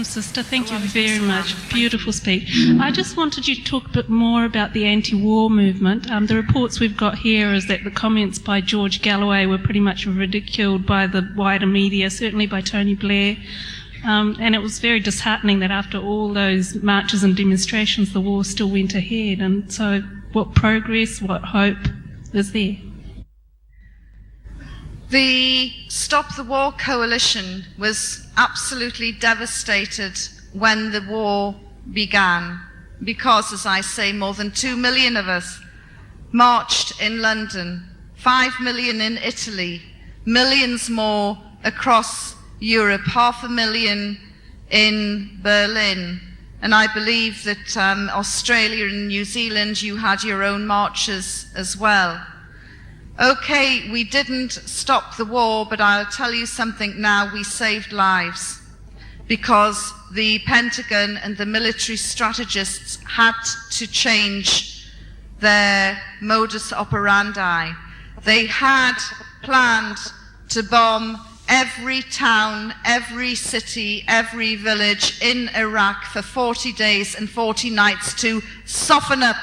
welcome, sister. Thank you very much. Beautiful speech. I just wanted you to talk a bit more about the anti-war movement. The reports we've got here is that the comments by George Galloway were pretty much ridiculed by the wider media, certainly by Tony Blair. And it was very disheartening that after all those marches and demonstrations, the war still went ahead. And so what progress, what hope is there? The Stop the War Coalition was absolutely devastated when the war began because, as I say, more than 2 million of us marched in London, 5 million in Italy, millions more across Europe, 500,000 in Berlin. And I believe that Australia and New Zealand, you had your own marches as well. Okay, we didn't stop the war, but I'll tell you something now, we saved lives because the Pentagon and the military strategists had to change their modus operandi. They had planned to bomb every town, every city, every village in Iraq for 40 days and 40 nights to soften up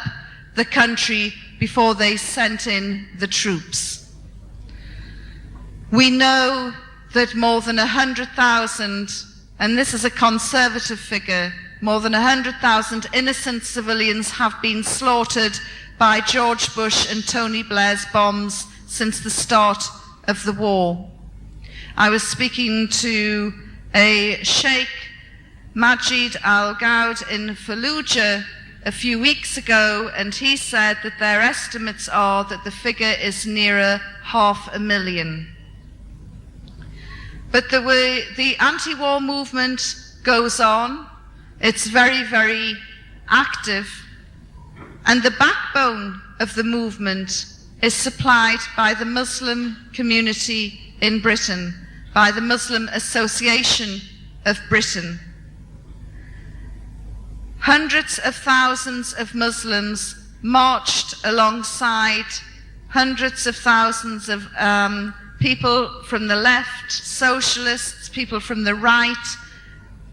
the country before they sent in the troops. We know that more than 100,000, and this is a conservative figure, more than 100,000 innocent civilians have been slaughtered by George Bush and Tony Blair's bombs since the start of the war. I was speaking to a Sheikh Majid al-Ghaud in Fallujah a few weeks ago, and he said that their estimates are that the figure is nearer 500,000. But the anti-war movement goes on. It's very, very active. And the backbone of the movement is supplied by the Muslim community in Britain, by the Muslim Association of Britain. Hundreds of thousands of Muslims marched alongside hundreds of thousands of people from the left, socialists, people from the right,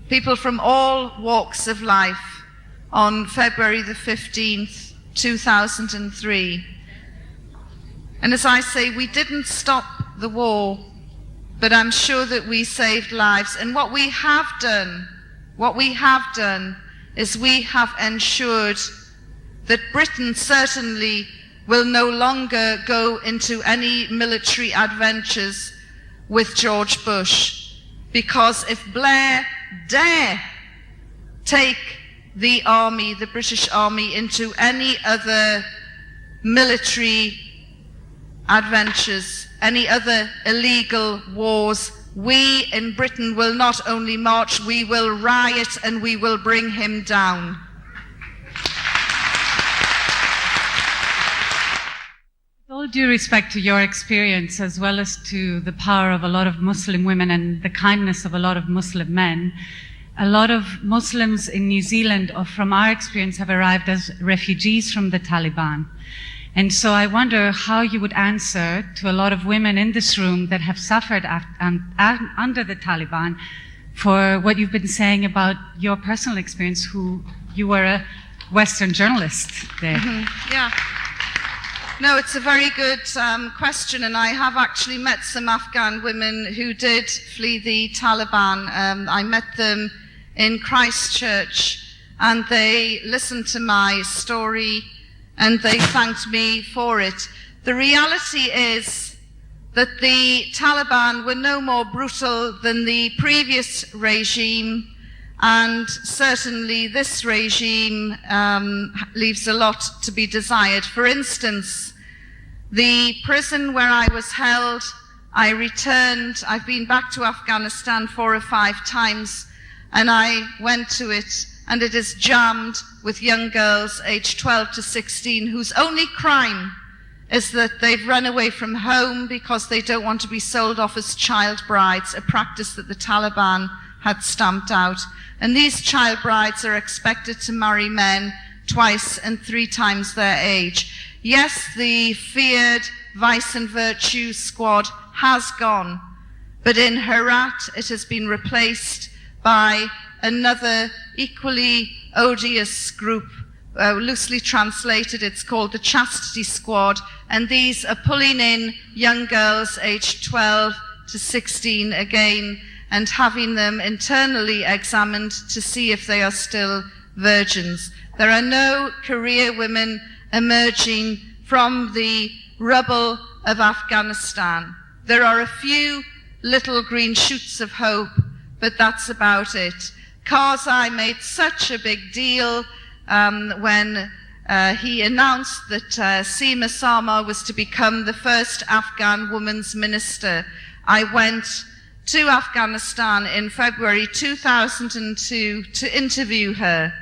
people from all walks of life on February the 15th, 2003. And as I say, we didn't stop the war, but I'm sure that we saved lives. And what we have done is we have ensured that Britain certainly will no longer go into any military adventures with George Bush. Because if Blair dare take the army, the British Army, into any other military adventures, any other illegal wars, we in Britain will not only march, we will riot and we will bring him down. With all due respect to your experience, as well as to the power of a lot of Muslim women and the kindness of a lot of Muslim men, a lot of Muslims in New Zealand, or from our experience, have arrived as refugees from the Taliban. And so I wonder how you would answer to a lot of women in this room that have suffered under the Taliban for what you've been saying about your personal experience, who you were a Western journalist there. Mm-hmm. Yeah. No, it's a very good question, and I have actually met some Afghan women who did flee the Taliban. I met them in Christchurch, and they listened to my story and they thanked me for it. The reality is that the Taliban were no more brutal than the previous regime, and certainly this regime leaves a lot to be desired. For instance, the prison where I was held, I returned, I've been back to Afghanistan 4 or 5 times, and I went to it, and it is jammed with young girls aged 12 to 16 whose only crime is that they've run away from home because they don't want to be sold off as child brides, a practice that the Taliban had stamped out. And these child brides are expected to marry men twice and 3 times their age. Yes, the feared Vice and Virtue squad has gone, but in Herat it has been replaced by another equally odious group. Loosely translated, it's called the Chastity Squad, and these are pulling in young girls aged 12 to 16 again and having them internally examined to see if they are still virgins. There are no career women emerging from the rubble of Afghanistan. There are a few little green shoots of hope, but that's about it. Karzai made such a big deal when he announced that Seema Sama was to become the first Afghan women's minister. I went to Afghanistan in February 2002 to interview her.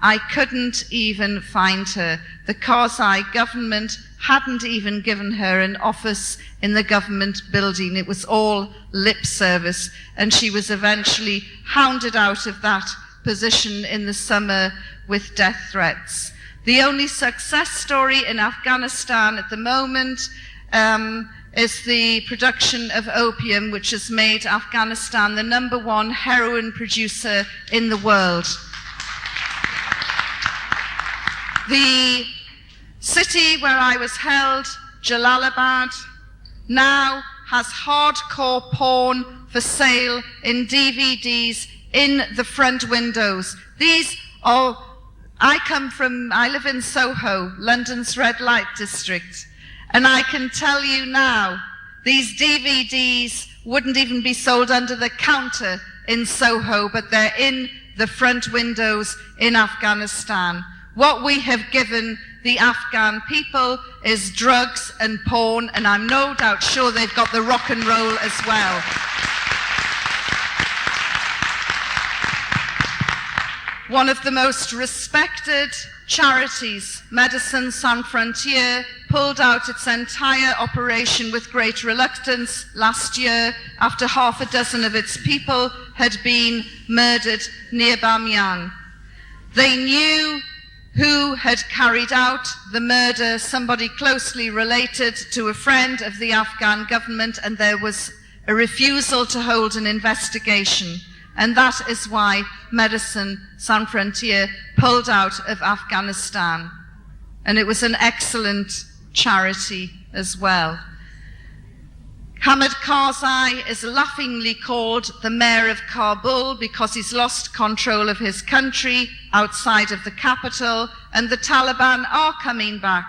I couldn't even find her. The Karzai government hadn't even given her an office in the government building. It was all lip service, and she was eventually hounded out of that position in the summer with death threats. The only success story in Afghanistan at the moment is the production of opium, which has made Afghanistan the #1 heroin producer in the world. The city where I was held, Jalalabad, now has hardcore porn for sale in DVDs in the front windows. These are, I live in Soho, London's red light district, and I can tell you now, these DVDs wouldn't even be sold under the counter in Soho, but they're in the front windows in Afghanistan. What we have given the Afghan people is drugs and porn, and I'm no doubt sure they've got the rock and roll as well. One of the most respected charities, Médecins Sans Frontières, pulled out its entire operation with great reluctance last year after half a dozen of its people had been murdered near Bamyan. They knew who had carried out the murder, somebody closely related to a friend of the Afghan government, and there was a refusal to hold an investigation. And that is why Médecins Sans Frontières pulled out of Afghanistan. And it was an excellent charity as well. Hamid Karzai is laughingly called the mayor of Kabul because he's lost control of his country outside of the capital, and the Taliban are coming back.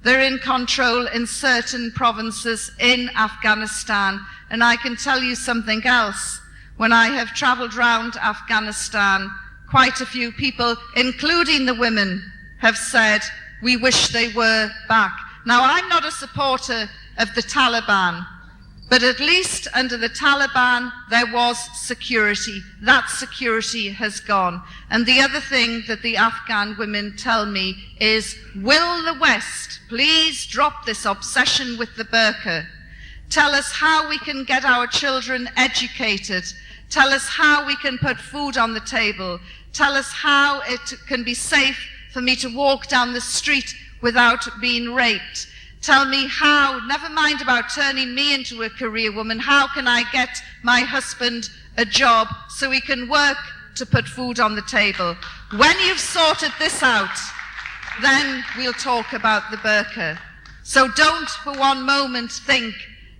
They're in control in certain provinces in Afghanistan. And I can tell you something else. When I have traveled around Afghanistan, quite a few people, including the women, have said, we wish they were back. Now, I'm not a supporter of the Taliban, but at least under the Taliban, there was security. That security has gone. And the other thing that the Afghan women tell me is, will the West please drop this obsession with the burqa? Tell us how we can get our children educated. Tell us how we can put food on the table. Tell us how it can be safe for me to walk down the street without being raped. Tell me how, never mind about turning me into a career woman, how can I get my husband a job so he can work to put food on the table? When you've sorted this out, then we'll talk about the burqa. So don't for one moment think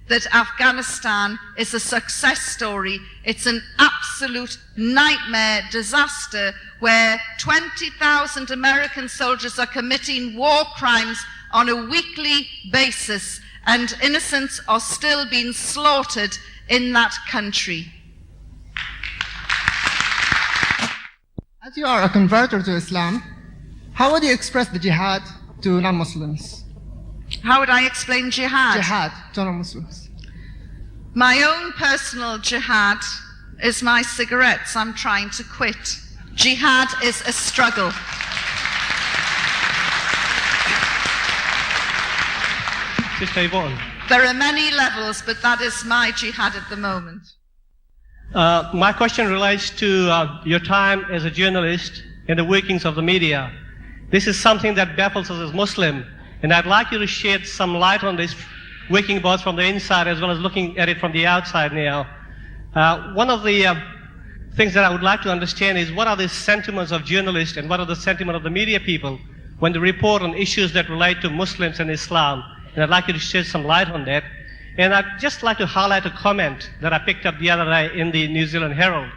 that Afghanistan is a success story. It's an absolute nightmare disaster where 20,000 American soldiers are committing war crimes on a weekly basis, and innocents are still being slaughtered in that country. As you are a converter to Islam, how would you express the jihad to non-Muslims? How would I explain jihad? Jihad to non-Muslims. My own personal jihad is my cigarettes. I'm trying to quit. Jihad is a struggle. Sister Yvonne. There are many levels, but that is my jihad at the moment. My question relates to your time as a journalist in the workings of the media. This is something that baffles us as Muslim, and I'd like you to shed some light on this, working both from the inside as well as looking at it from the outside now. One of the things that I would like to understand is what are the sentiments of journalists and what are the sentiments of the media people when they report on issues that relate to Muslims and Islam. And I'd like you to shed some light on that. And I'd just like to highlight a comment that I picked up the other day in the New Zealand Herald.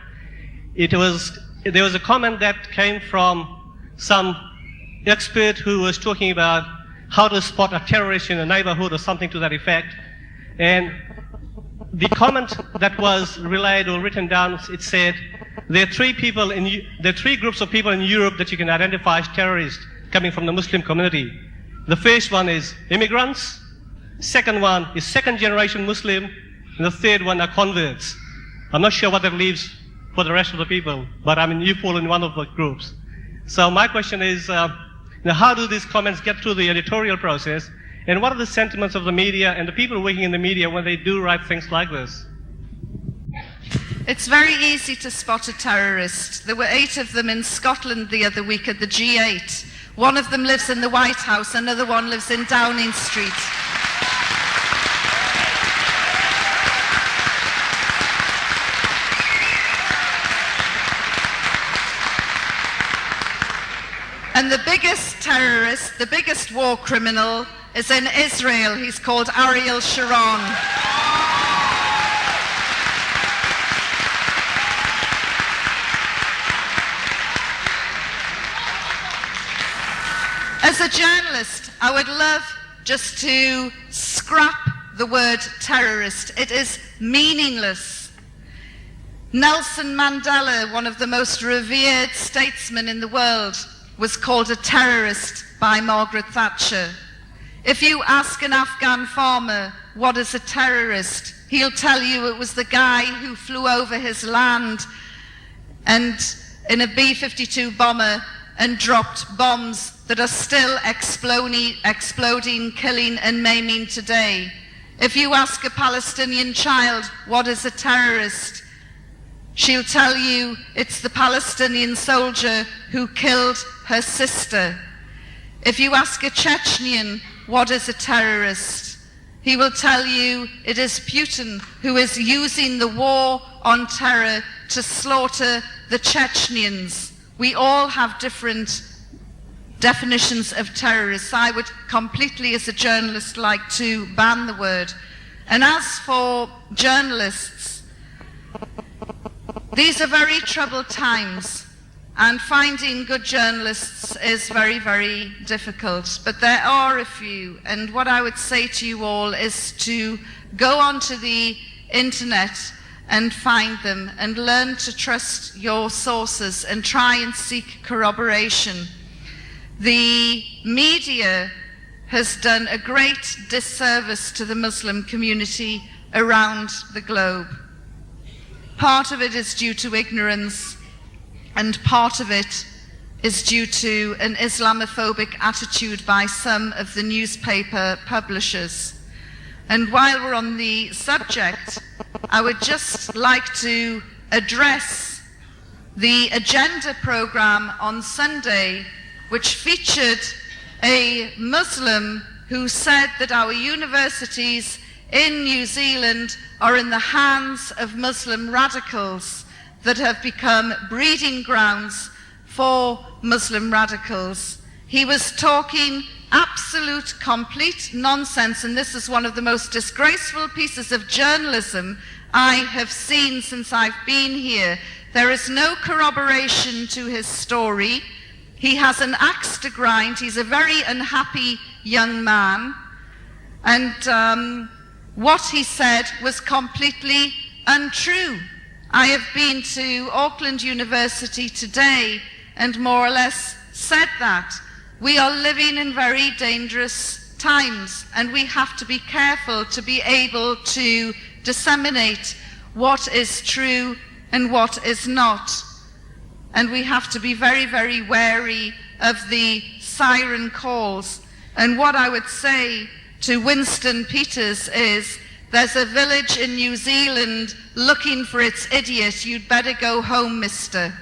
There was a comment that came from some expert who was talking about how to spot a terrorist in a neighborhood or something to that effect. And the comment that was relayed or written down, it said, there are three groups of people in Europe that you can identify as terrorists coming from the Muslim community. The first one is immigrants, second one is second-generation Muslim, and the third one are converts. I'm not sure what that leaves for the rest of the people, but I mean, you fall in one of the groups. So my question is, now how do these comments get through the editorial process, and what are the sentiments of the media and the people working in the media when they do write things like this? It's very easy to spot a terrorist. There were 8 of them in Scotland the other week at the G8. One of them lives in the White House, another one lives in Downing Street. And the biggest terrorist, the biggest war criminal is in Israel. He's called Ariel Sharon. As a journalist, I would love just to scrap the word terrorist. It is meaningless. Nelson Mandela, one of the most revered statesmen in the world, was called a terrorist by Margaret Thatcher. If you ask an Afghan farmer what is a terrorist, he'll tell you it was the guy who flew over his land and in a B-52 bomber and dropped bombs that are still exploding, killing and maiming today. If you ask a Palestinian child what is a terrorist, she'll tell you it's the Palestinian soldier who killed her sister. If you ask a Chechnyan what is a terrorist, he will tell you it is Putin who is using the war on terror to slaughter the Chechnyans. We all have different definitions of terrorists. I would completely, as a journalist, like to ban the word. And as for journalists, these are very troubled times, and finding good journalists is very, very difficult. But there are a few, and what I would say to you all is to go onto the internet and find them and learn to trust your sources and try and seek corroboration. The media has done a great disservice to the Muslim community around the globe. Part of it is due to ignorance, and part of it is due to an Islamophobic attitude by some of the newspaper publishers. And while we're on the subject, I would just like to address the agenda program on Sunday, which featured a Muslim who said that our universities in New Zealand are in the hands of Muslim radicals that have become breeding grounds for Muslim radicals. He was talking absolute, complete nonsense, and this is one of the most disgraceful pieces of journalism I have seen since I've been here. There is no corroboration to his story. He has an axe to grind. He's a very unhappy young man. And what he said was completely untrue. I have been to Auckland University today and more or less said that. We are living in very dangerous times, and we have to be careful to be able to disseminate what is true and what is not. And we have to be very, very wary of the siren calls. And what I would say to Winston Peters is, there's a village in New Zealand looking for its idiot. You'd better go home, mister.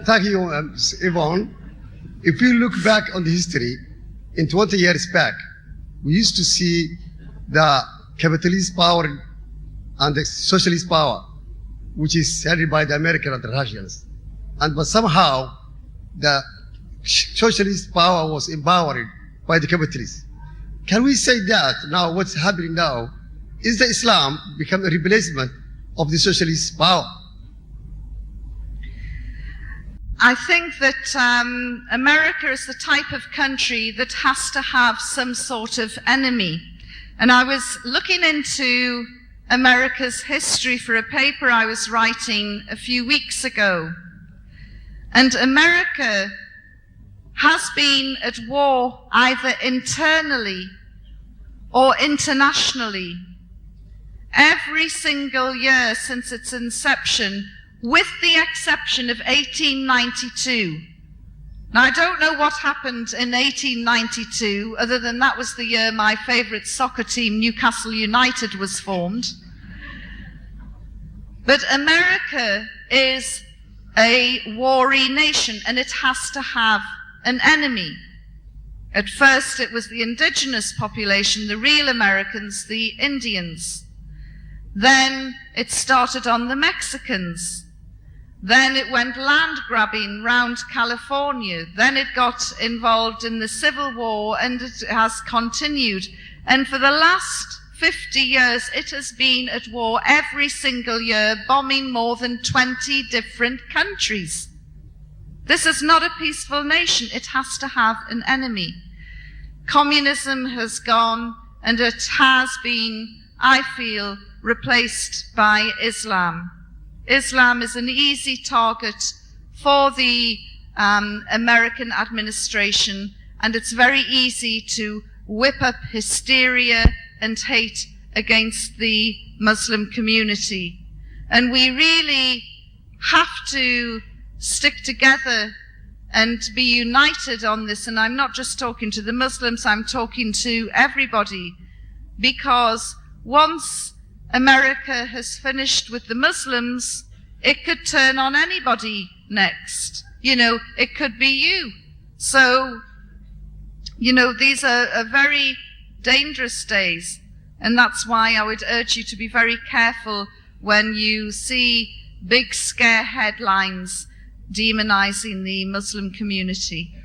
Thank you, Yvonne. If you look back on the history, in 20 years back, we used to see the capitalist power and the socialist power, which is headed by the Americans and the Russians. But somehow, the socialist power was empowered by the capitalists. Can we say that now what's happening now is that Islam become a replacement of the socialist power? I think that America is the type of country that has to have some sort of enemy. And I was looking into America's history for a paper I was writing a few weeks ago. And America has been at war either internally or internationally every single year since its inception, with the exception of 1892. Now, I don't know what happened in 1892, other than that was the year my favourite soccer team, Newcastle United, was formed. But America is a warry nation, and it has to have an enemy. At first, it was the indigenous population, the real Americans, the Indians. Then it started on the Mexicans. Then it went land grabbing round California. Then it got involved in the Civil War, and it has continued. And for the last 50 years, it has been at war every single year, bombing more than 20 different countries. This is not a peaceful nation. It has to have an enemy. Communism has gone, and it has been, I feel, replaced by Islam. Islam is an easy target for the American administration, and it's very easy to whip up hysteria and hate against the Muslim community. And we really have to stick together and be united on this. And I'm not just talking to the Muslims, I'm talking to everybody, because once America has finished with the Muslims, it could turn on anybody next. You know, it could be you. So, you know, these are very dangerous days, and that's why I would urge you to be very careful when you see big scare headlines demonizing the Muslim community.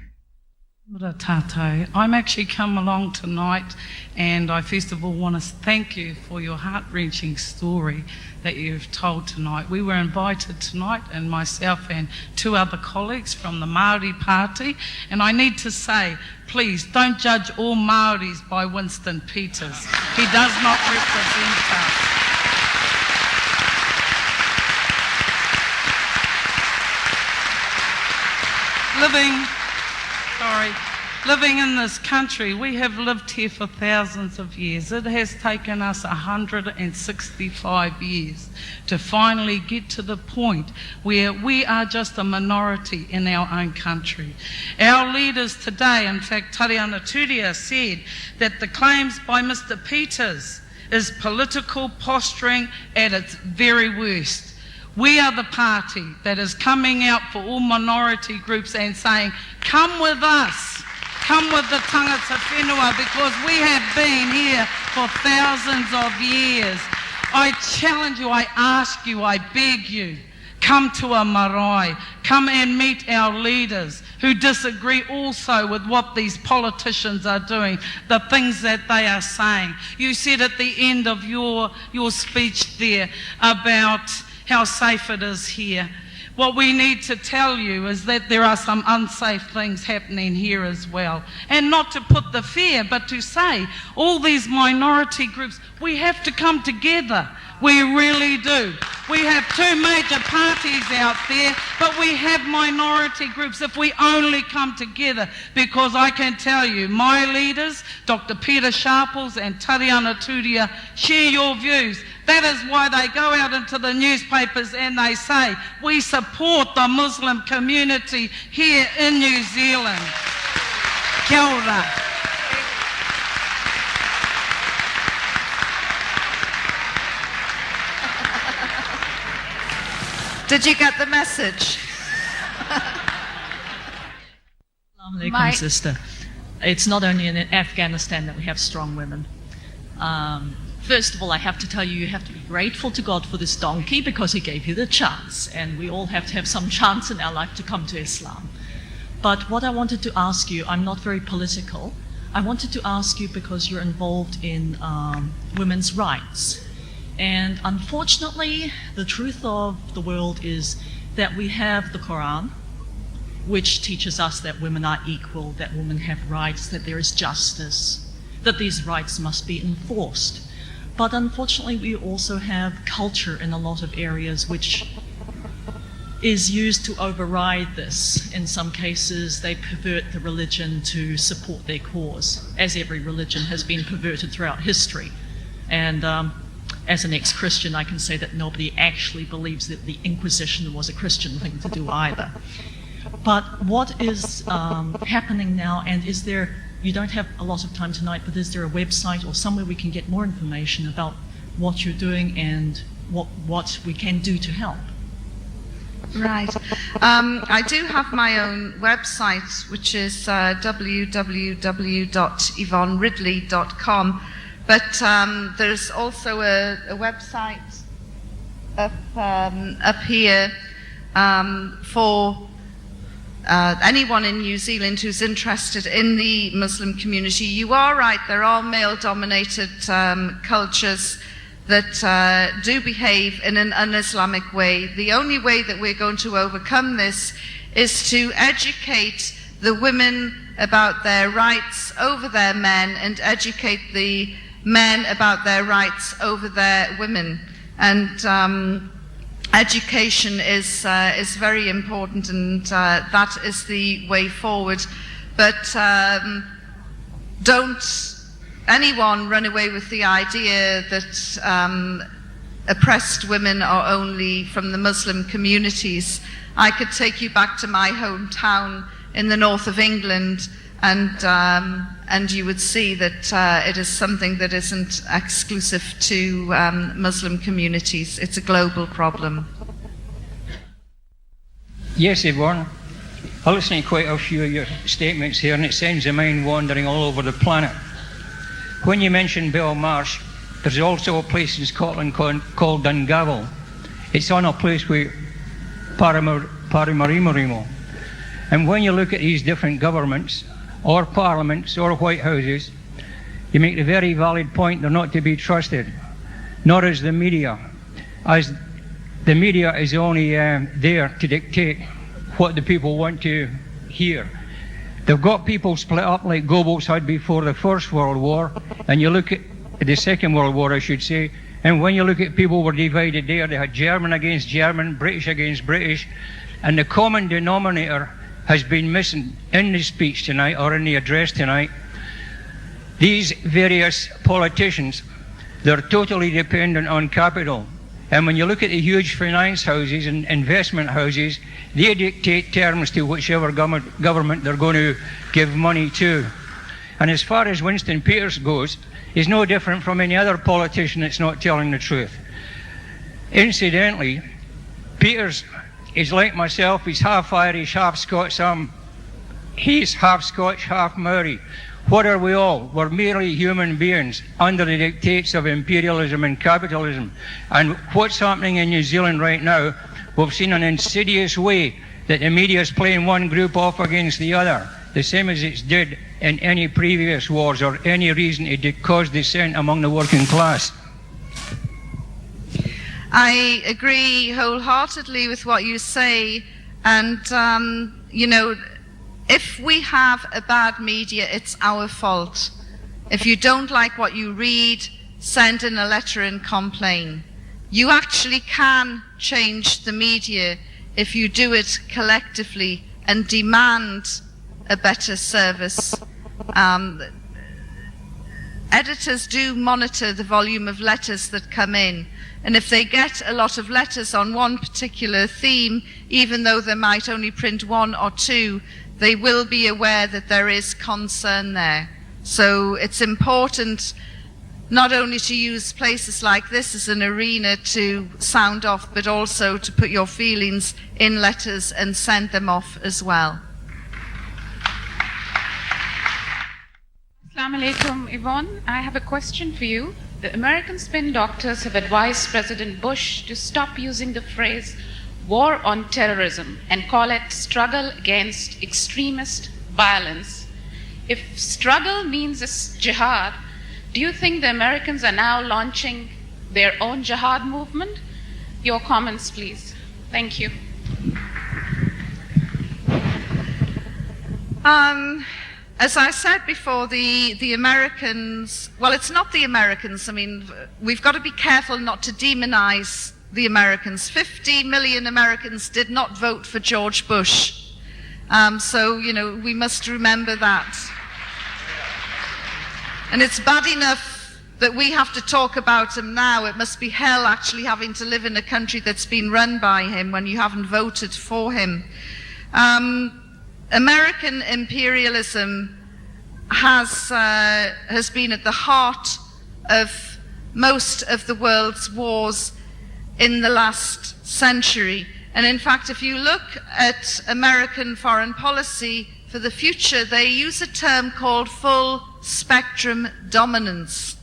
I'm actually come along tonight, and I first of all want to thank you for your heart-wrenching story that you've told tonight. We were invited tonight, and myself and two other colleagues from the Māori Party, and I need to say, please don't judge all Māoris by Winston Peters. He does not represent us. Living in this country, we have lived here for thousands of years. It has taken us 165 years to finally get to the point where we are just a minority in our own country. Our leaders today, in fact, Tariana Turia said that the claims by Mr. Peters is political posturing at its very worst. We are the party that is coming out for all minority groups and saying, come with us, come with the tangata whenua, because we have been here for thousands of years. I challenge you, I ask you, I beg you, come to a marae, come and meet our leaders who disagree also with what these politicians are doing, the things that they are saying. You said at the end of your speech there about how safe it is here. What we need to tell you is that there are some unsafe things happening here as well. And not to put the fear, but to say, all these minority groups, we have to come together. We really do. We have two major parties out there, but we have minority groups if we only come together. Because I can tell you, my leaders, Dr. Peter Sharples and Tariana Turia, share your views. That is why they go out into the newspapers and they say, we support the Muslim community here in New Zealand. Kia ora. Did you get the message? Assalamu alaikum, sister. It's not only in Afghanistan that we have strong women. First of all, I have to tell you, you have to be grateful to God for this donkey because he gave you the chance. And we all have to have some chance in our life to come to Islam. But what I wanted to ask you, I'm not very political. I wanted to ask you because you're involved in women's rights. And unfortunately, the truth of the world is that we have the Quran, which teaches us that women are equal, that women have rights, that there is justice, that these rights must be enforced. But unfortunately, we also have culture in a lot of areas which is used to override this. In some cases, they pervert the religion to support their cause, as every religion has been perverted throughout history. And as an ex-Christian, I can say that nobody actually believes that the Inquisition was a Christian thing to do either. But what is happening now, and is there, you don't have a lot of time tonight, but is there a website or somewhere we can get more information about what you're doing and what we can do to help? Right. I do have my own website, which is www.yvonneridley.com, but there's also a website up here for anyone in New Zealand who's interested in the Muslim community. You are right, there are male-dominated cultures that do behave in an un-Islamic way. The only way that we're going to overcome this is to educate the women about their rights over their men and educate the men about their rights over their women. And education is very important, and that is the way forward. But don't anyone run away with the idea that oppressed women are only from the Muslim communities. I could take you back to my hometown in the north of England, and you would see that it is something that isn't exclusive to Muslim communities. It's a global problem. Yes, Yvonne. I listen to quite a few of your statements here, and it sends the mind wandering all over the planet. When you mention Belmarsh, there's also a place in Scotland called Dungavel. It's on a place with Paramarimarimo. And when you look at these different governments, or parliaments, or White Houses, you make the very valid point they're not to be trusted, nor is the media, as the media is only there to dictate what the people want to hear. They've got people split up like Goebbels had before the First World War, and you look at the Second World War, I should say, and when you look at people were divided there, they had German against German, British against British, and the common denominator has been missing in the speech tonight, or in the address tonight. These various politicians, they're totally dependent on capital. And when you look at the huge finance houses and investment houses, they dictate terms to whichever government they're going to give money to. And as far as Winston Peters goes, he's no different from any other politician that's not telling the truth. Incidentally, Peters is like myself. He's half Irish, half Scots. He's half Scotch, half Maori. What are we all? We're merely human beings under the dictates of imperialism and capitalism. And what's happening in New Zealand right now, we've seen an insidious way that the media is playing one group off against the other, the same as it did in any previous wars or any reason it did cause dissent among the working class. I agree wholeheartedly with what you say, and you know, if we have a bad media, it's our fault. If you don't like what you read, send in a letter and complain. You actually can change the media if you do it collectively and demand a better service. Editors do monitor the volume of letters that come in, and if they get a lot of letters on one particular theme, even though they might only print one or two, they will be aware that there is concern there. So it's important not only to use places like this as an arena to sound off, but also to put your feelings in letters and send them off as well. Assalamu alaikum, Yvonne. I have a question for you. The American spin doctors have advised President Bush to stop using the phrase war on terrorism and call it struggle against extremist violence. If struggle means a jihad, do you think the Americans are now launching their own jihad movement? Your comments, please. Thank you. As I said before, the Americans, well, it's not the Americans. I mean, we've got to be careful not to demonize the Americans. 50 million Americans did not vote for George Bush. So, you know, we must remember that. And it's bad enough that we have to talk about him now. It must be hell actually having to live in a country that's been run by him when you haven't voted for him. American imperialism has been at the heart of most of the world's wars in the last century. And in fact, if you look at American foreign policy for the future, they use a term called full spectrum dominance.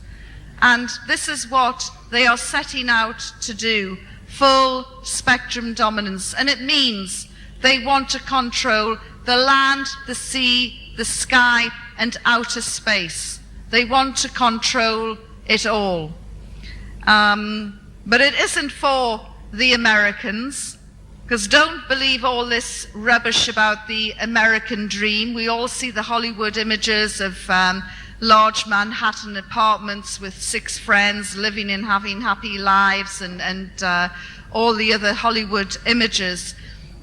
And this is what they are setting out to do, full spectrum dominance. And it means they want to control the land, the sea, the sky, and outer space. They want to control it all. But it isn't for the Americans, because don't believe all this rubbish about the American dream. We all see the Hollywood images of large Manhattan apartments with 6 friends living and having happy lives and all the other Hollywood images.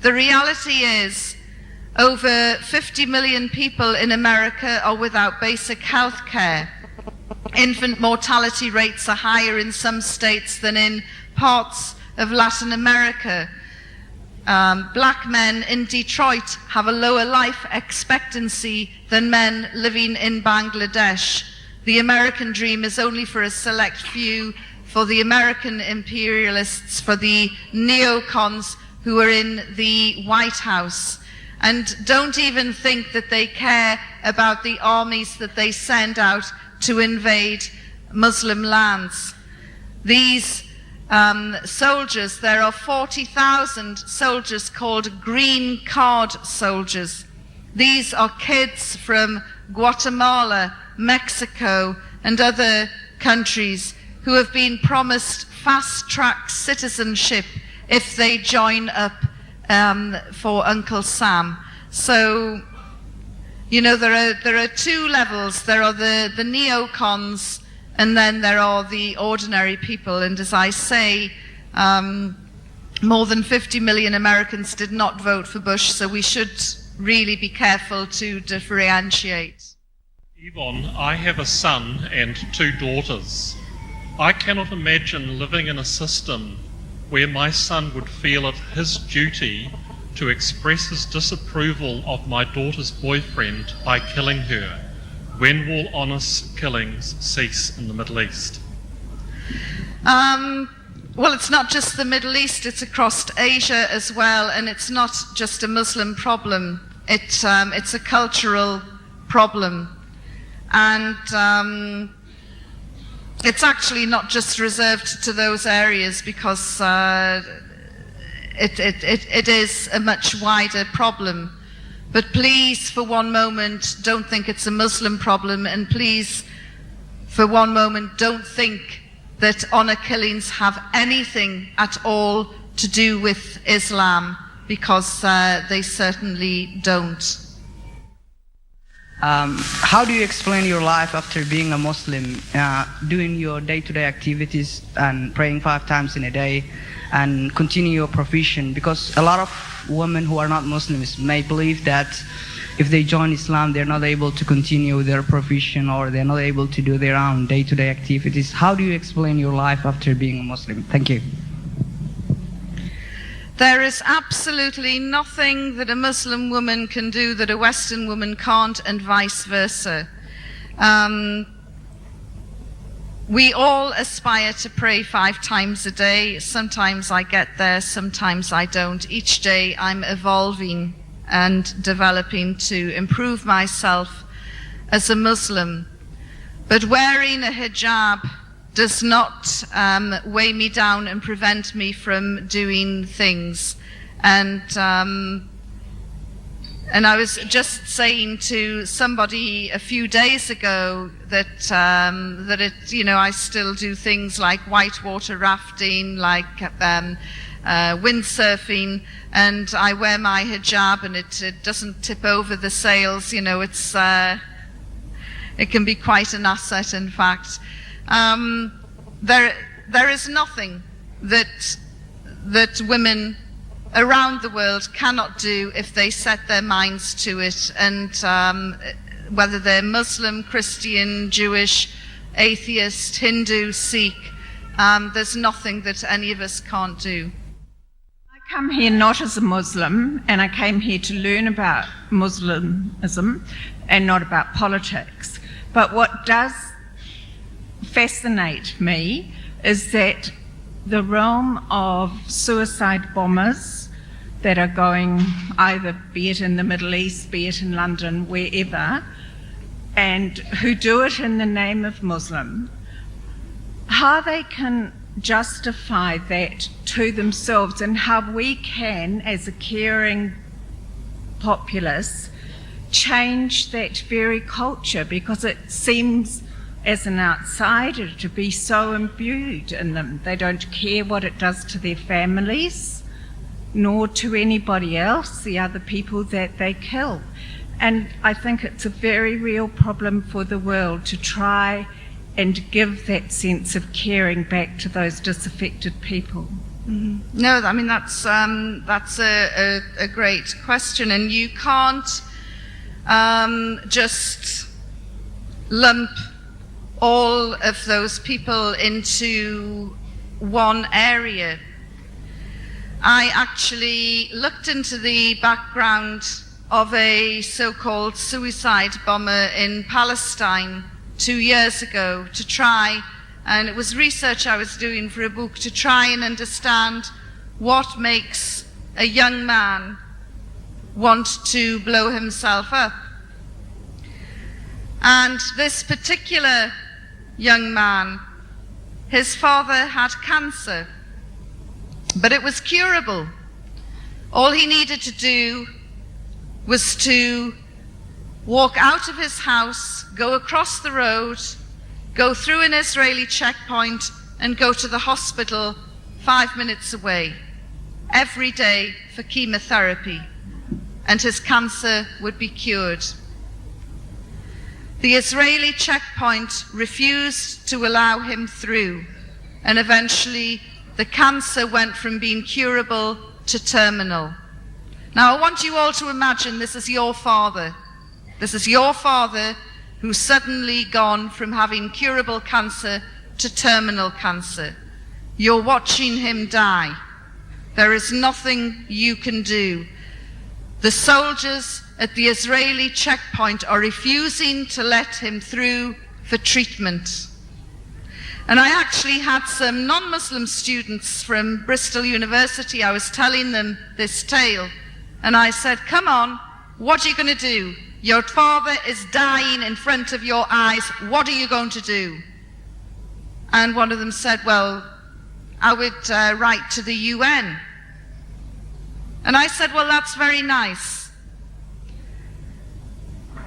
The reality is, over 50 million people in America are without basic health care. Infant mortality rates are higher in some states than in parts of Latin America. Black men in Detroit have a lower life expectancy than men living in Bangladesh. The American dream is only for a select few, for the American imperialists, for the neocons who are in the White House. And don't even think that they care about the armies that they send out to invade Muslim lands. These soldiers, there are 40,000 soldiers called green card soldiers. These are kids from Guatemala, Mexico, and other countries who have been promised fast-track citizenship if they join up for Uncle Sam. So, you know, there are 2 levels. There are the neocons, and then there are the ordinary people. And as I say, more than 50 million Americans did not vote for Bush, so we should really be careful to differentiate. Yvonne, I have a son and 2 daughters. I cannot imagine living in a system where my son would feel it his duty to express his disapproval of my daughter's boyfriend by killing her. When will honest killings cease in the Middle East? Well, it's not just the Middle East, it's across Asia as well, and it's not just a Muslim problem. It's a cultural problem. And it's actually not just reserved to those areas, because it is a much wider problem. But please, for one moment, don't think it's a Muslim problem, and please, for one moment, don't think that honor killings have anything at all to do with Islam, because they certainly don't. How do you explain your life after being a Muslim, doing your day-to-day activities and praying 5 times in a day and continue your profession? Because a lot of women who are not Muslims may believe that if they join Islam, they're not able to continue their profession, or they're not able to do their own day-to-day activities. How do you explain your life after being a Muslim? Thank you. There is absolutely nothing that a Muslim woman can do that a Western woman can't, and vice versa. We all aspire to pray 5 times a day. Sometimes I get there, sometimes I don't. Each day I'm evolving and developing to improve myself as a Muslim. But wearing a hijab does not weigh me down and prevent me from doing things. And I was just saying to somebody a few days ago that I still do things like whitewater rafting, like windsurfing, and I wear my hijab, and it doesn't tip over the sails. It can be quite an asset, in fact. There is nothing that women around the world cannot do if they set their minds to it, and whether they're Muslim, Christian, Jewish, atheist, Hindu, Sikh, there's nothing that any of us can't do. I come here not as a Muslim, and I came here to learn about Muslimism and not about politics. But what does fascinate me is that the realm of suicide bombers that are going either, be it in the Middle East, be it in London, wherever, and who do it in the name of Muslim, how they can justify that to themselves, and how we can, as a caring populace, change that very culture, because it seems, as an outsider, to be so imbued in them. They don't care what it does to their families, nor to anybody else, the other people that they kill. And I think it's a very real problem for the world to try and give that sense of caring back to those disaffected people. Mm-hmm. No, I mean, that's a great question, and you can't just lump all of those people into one area. I actually looked into the background of a so-called suicide bomber in Palestine 2 years ago to try, and it was research I was doing for a book, to try and understand what makes a young man want to blow himself up. And this particular young man, his father had cancer, but it was curable. All he needed to do was to walk out of his house, go across the road, go through an Israeli checkpoint, and go to the hospital 5 minutes away every day for chemotherapy, and his cancer would be cured. The Israeli checkpoint refused to allow him through, and eventually the cancer went from being curable to terminal. Now, I want you all to imagine this is your father. This is your father who's suddenly gone from having curable cancer to terminal cancer. You're watching him die. There is nothing you can do. The soldiers at the Israeli checkpoint are refusing to let him through for treatment. And I actually had some non-Muslim students from Bristol University. I was telling them this tale, and I said, come on, what are you going to do? Your father is dying in front of your eyes. What are you going to do? And one of them said, well, I would write to the UN. And I said, well, that's very nice.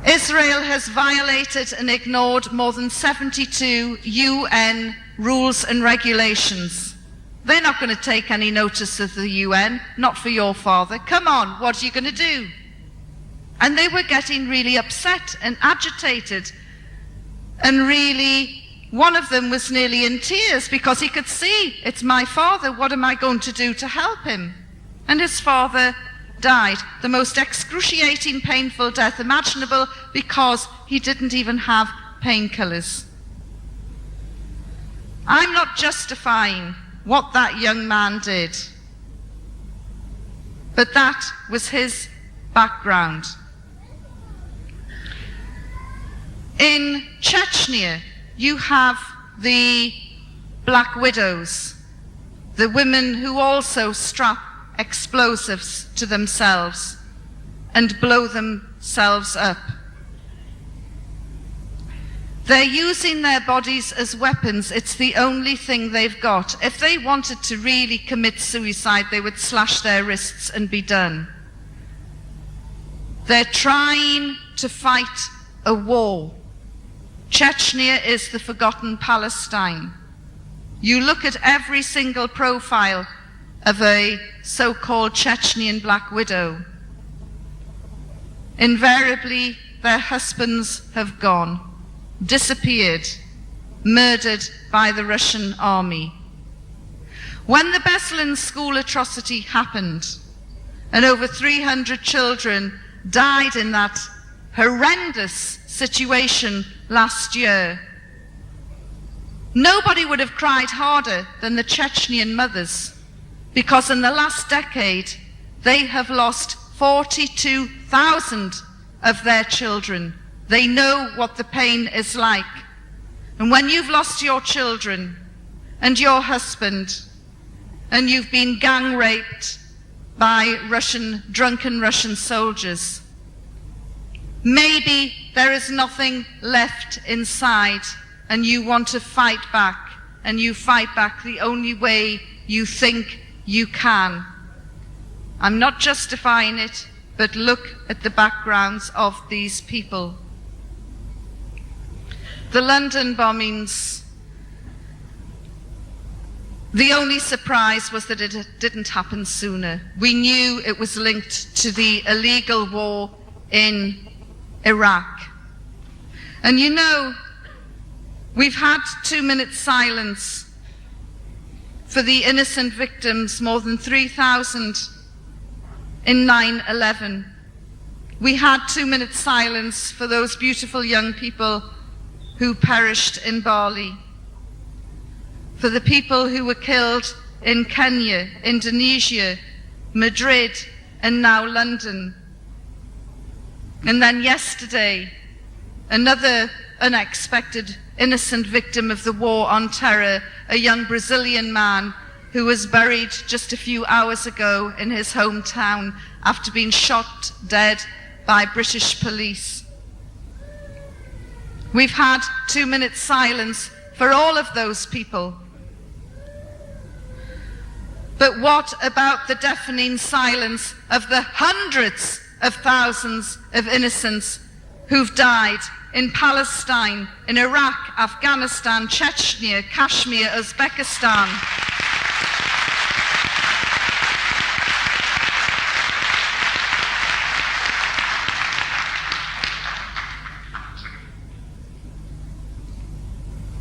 Israel has violated and ignored more than 72 UN rules and regulations. They're not going to take any notice of the UN, not for your father. Come on, what are you going to do? And they were getting really upset and agitated. And really, one of them was nearly in tears because he could see, it's my father, what am I going to do to help him? And his father died, the most excruciating, painful death imaginable, because he didn't even have painkillers. I'm not justifying what that young man did, but that was his background. In Chechnya, you have the Black Widows, the women who also strap explosives to themselves and blow themselves up. They're using their bodies as weapons. It's the only thing they've got. If they wanted to really commit suicide, they would slash their wrists and be done. They're trying to fight a war. Chechnya is the forgotten Palestine. You look at every single profile of a so-called Chechnyan black widow. Invariably, their husbands have gone, disappeared, murdered by the Russian army. When the Beslan school atrocity happened, and over 300 children died in that horrendous situation last year, nobody would have cried harder than the Chechnyan mothers, because in the last decade they have lost 42,000 of their children. They know what the pain is like. And when you've lost your children and your husband, and you've been gang raped by drunken Russian soldiers, maybe there is nothing left inside, and you want to fight back, and you fight back the only way you think you can. I'm not justifying it, but look at the backgrounds of these people. The London bombings, the only surprise was that it didn't happen sooner. We knew it was linked to the illegal war in Iraq. And you know, we've had 2 minutes silence for the innocent victims, more than 3,000 in 9/11. We had 2 minutes silence for those beautiful young people who perished in Bali, for the people who were killed in Kenya, Indonesia, Madrid, and now London. And then yesterday, another unexpected innocent victim of the war on terror, a young Brazilian man who was buried just a few hours ago in his hometown after being shot dead by British police. We've had 2 minutes silence for all of those people. But what about the deafening silence of the hundreds of thousands of innocents who've died in Palestine, in Iraq, Afghanistan, Chechnya, Kashmir, Uzbekistan?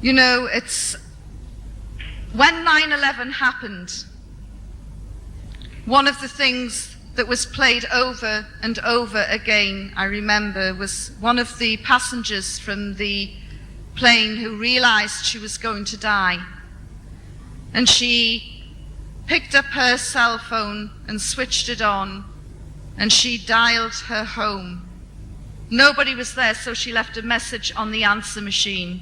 You know, it's when 9/11 happened, one of the things that was played over and over again, I remember, was one of the passengers from the plane who realized she was going to die. And she picked up her cell phone and switched it on, and she dialed her home. Nobody was there, so she left a message on the answer machine.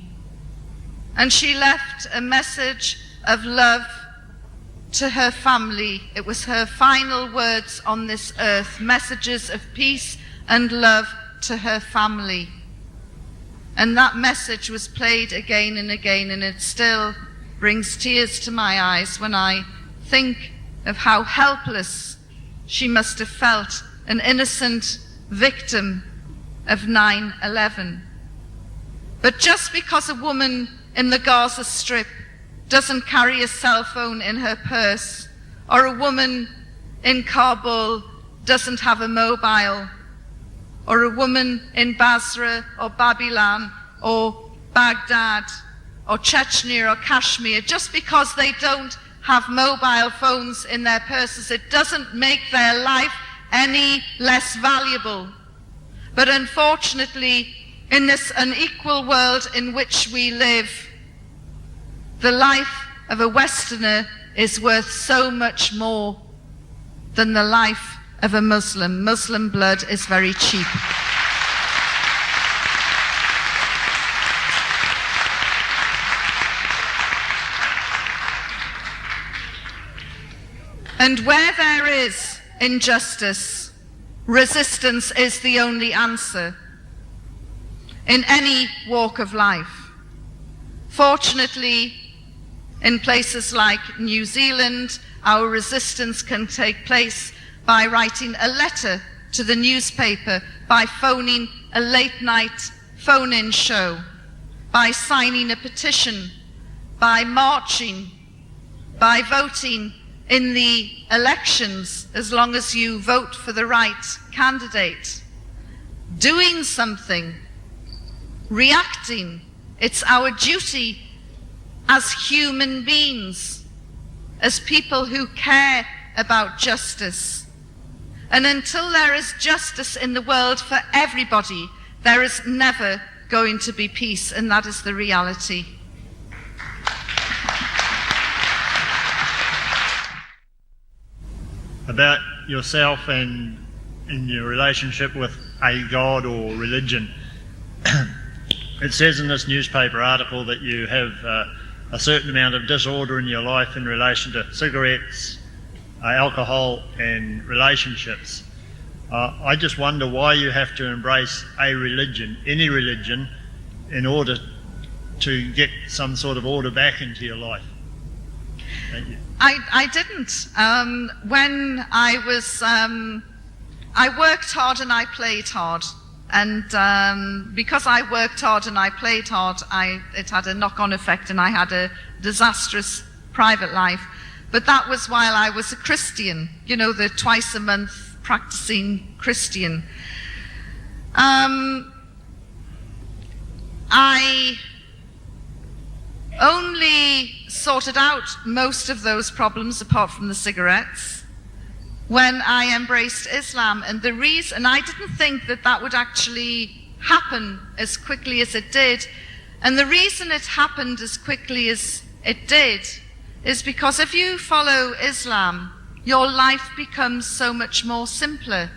And she left a message of love to her family. It was her final words on this earth, messages of peace and love to her family. And that message was played again and again, and it still brings tears to my eyes when I think of how helpless she must have felt, an innocent victim of 9/11. But just because a woman in the Gaza Strip doesn't carry a cell phone in her purse, or a woman in Kabul doesn't have a mobile, or a woman in Basra or Babylon or Baghdad or Chechnya or Kashmir, just because they don't have mobile phones in their purses, it doesn't make their life any less valuable. But unfortunately, in this unequal world in which we live, the life of a Westerner is worth so much more than the life of a Muslim. Muslim blood is very cheap. And where there is injustice, resistance is the only answer. in any walk of life. Fortunately, in places like New Zealand, our resistance can take place by writing a letter to the newspaper, by phoning a late-night phone-in show, by signing a petition, by marching, by voting in the elections, as long as you vote for the right candidate. Doing something, reacting. It's our duty as human beings, as people who care about justice. And until there is justice in the world for everybody, there is never going to be peace, and that is the reality. About yourself and in your relationship with a god or religion. It says in this newspaper article that you have a certain amount of disorder in your life in relation to cigarettes, alcohol and relationships. I just wonder why you have to embrace a religion, any religion, in order to get some sort of order back into your life. Thank you. I didn't. When I was, I worked hard and I played hard. And because I worked hard and I played hard, it had a knock-on effect, and I had a disastrous private life. But that was while I was a Christian, you know, the twice-a-month practicing Christian. I only sorted out most of those problems, apart from the cigarettes, when I embraced Islam. And the reason, I didn't think that that would actually happen as quickly as it did. And the reason it happened as quickly as it did is because if you follow Islam, your life becomes so much more simpler.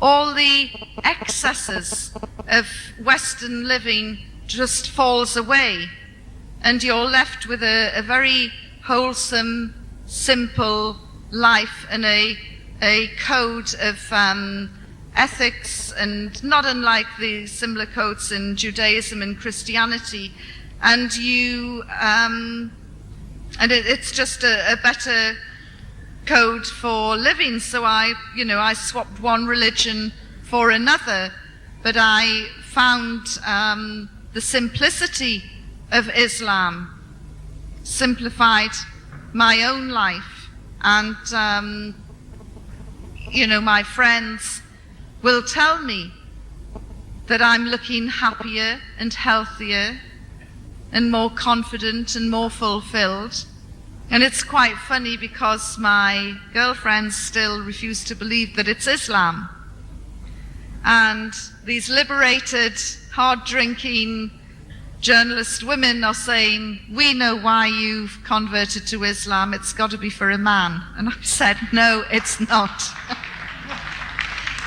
All the excesses of Western living just falls away, and you're left with a very wholesome, simple life and a code of ethics, and not unlike the similar codes in Judaism and Christianity. And it's just a better code for living. So I swapped one religion for another, but I found the simplicity of Islam simplified my own life. And my friends will tell me that I'm looking happier and healthier and more confident and more fulfilled. And it's quite funny because my girlfriends still refuse to believe that it's Islam. And these liberated, hard-drinking journalist women are saying, we know why you've converted to Islam, it's got to be for a man. And I said, no, it's not.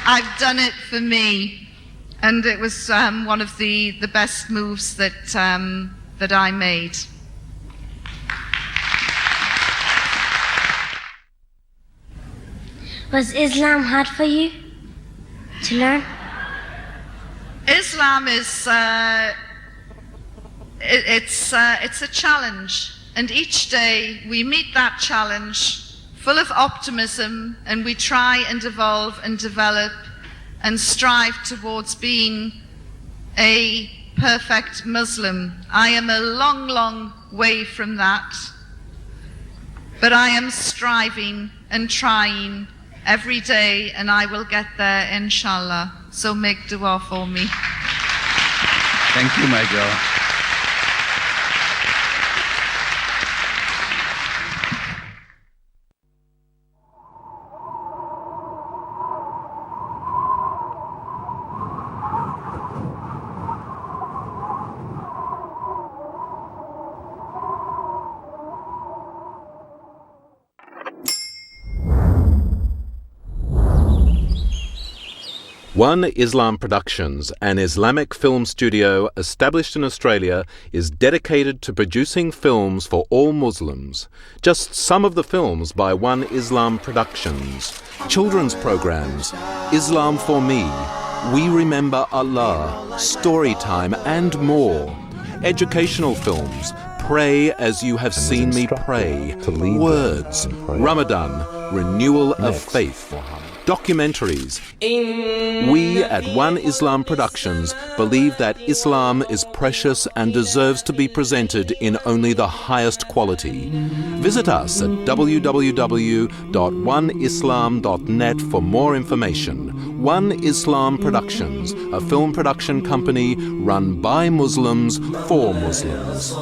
I've done it for me. And it was one of the best moves that I made. Was Islam hard for you to learn? Islam is it's a challenge, and each day we meet that challenge full of optimism, and we try and evolve and develop and strive towards being a perfect Muslim. I am a long, long way from that, but I am striving and trying every day, and I will get there, inshallah. So make dua for me. Thank you, my girl. One Islam Productions, an Islamic film studio established in Australia, is dedicated to producing films for all Muslims. Just some of the films by One Islam Productions: children's programs, Islam for Me, We Remember Allah, Storytime and more. Educational films, Pray As You Have Seen Me Pray, Words, Ramadan, Renewal of Faith. Documentaries. We at One Islam Productions believe that Islam is precious and deserves to be presented in only the highest quality. Visit us at www.oneislam.net for more information. One Islam Productions, a film production company run by Muslims for Muslims.